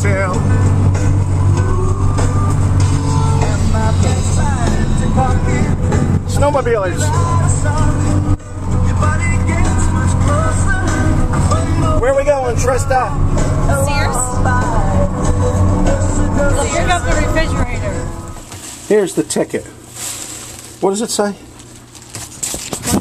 tail. Snowmobilers. Where are we going, Trista? Sears? Look, here comes the refrigerator. Here's the ticket. What does it say?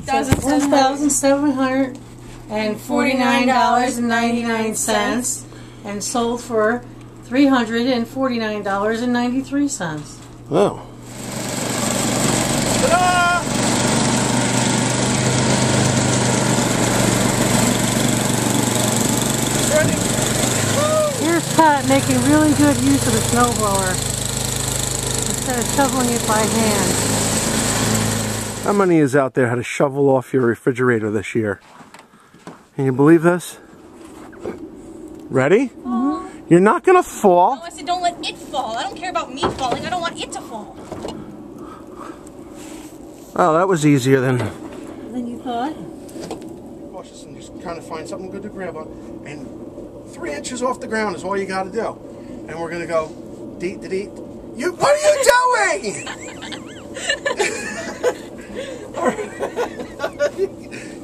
$1,749.99 and sold for $349.93. Oh. Ta-da! Here's Pat making really good use of the snowblower instead of shoveling it by hand. How many is out there how to shovel off your refrigerator this year? Can you believe this? Ready? You're not gonna fall. No, I said don't let it fall. I don't care about me falling. I don't want it to fall. Oh, that was easier than you thought? be cautious and just kind of find something good to grab on. And 3 inches off the ground is all you got to do. And we're gonna go deet to deet. You, what are you doing?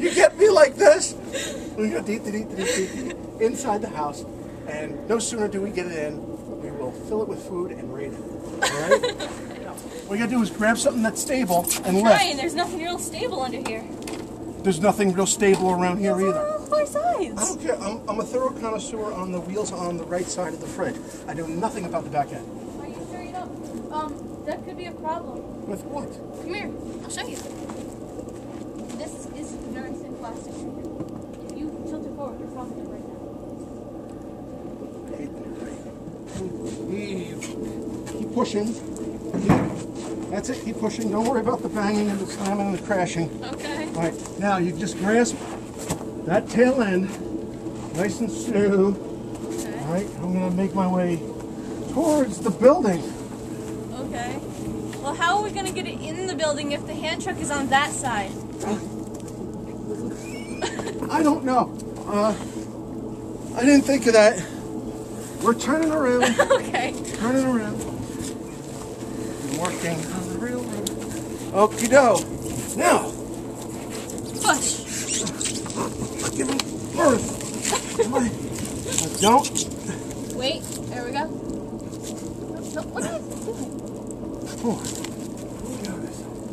You get me like this. We go deet to deet to deet to deet inside the house, and no sooner do we get it in, we will fill it with food and raid it. All right? What you gotta do is grab something that's stable and lift. Ryan, there's nothing real stable under here. There's nothing real stable around here either. They're all four sides. I don't care. I'm a thorough connoisseur on the wheels on the right side of the fridge. I know nothing about the back end. Are you sure you don't? That could be a problem. With what? Come here. I'll show you. This is very thin plastic. If you tilt it forward, you're probably right now. Keep pushing. That's it. Keep pushing. Don't worry about the banging and the slamming and the crashing. Okay. All right. Now you just grasp that tail end, nice and smooth. Okay. All right. I'm gonna make my way towards the building. Okay. Well, how are we going to get it in the building if the hand truck is on that side? I don't know. I didn't think of that. We're turning around. Okay. Turning around. Been working on the railroad. Okie doke. Now. Push. Give me birth. Don't. Wait. There we go. No, what are you doing? Oh.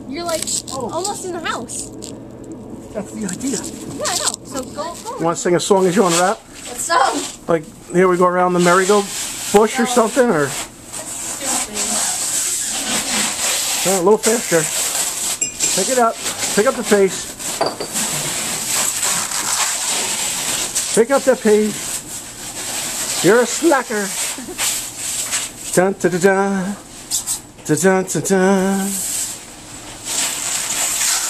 You're like almost in the house. That's the idea. Yeah, I know. So go. You want to sing a song as you unwrap? What song? Like, here we go around the merry-go bush or something, or a little faster. Pick it up. Pick up the pace. Pick up the pace. You're a slacker. Dun dun dun dun. Dun dun dun dun.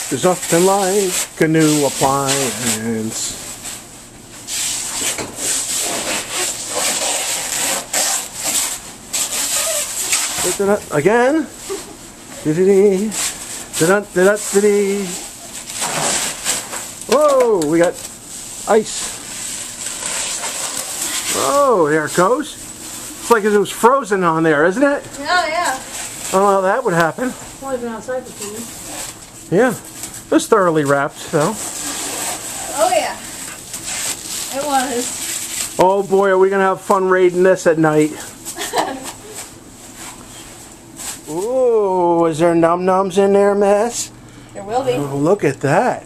There's nothing like a new appliance. Again. Whoa, we got ice. Oh, there it goes. It's like it was frozen on there, isn't it? Oh, yeah. Oh, well, that would happen. It's only been outside for 2 weeks. Yeah. It was thoroughly wrapped, though. Oh, yeah. It was. Oh, boy, are we going to have fun raiding this at night. Ooh, is there num-nums in there, miss? There will be. Oh, look at that.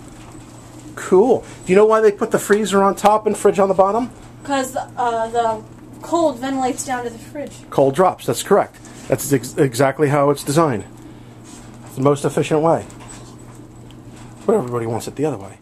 Cool. Do you know why they put the freezer on top and fridge on the bottom? Because the cold ventilates down to the fridge. Cold drops, that's correct. That's exactly how it's designed. It's the most efficient way. But everybody wants it the other way.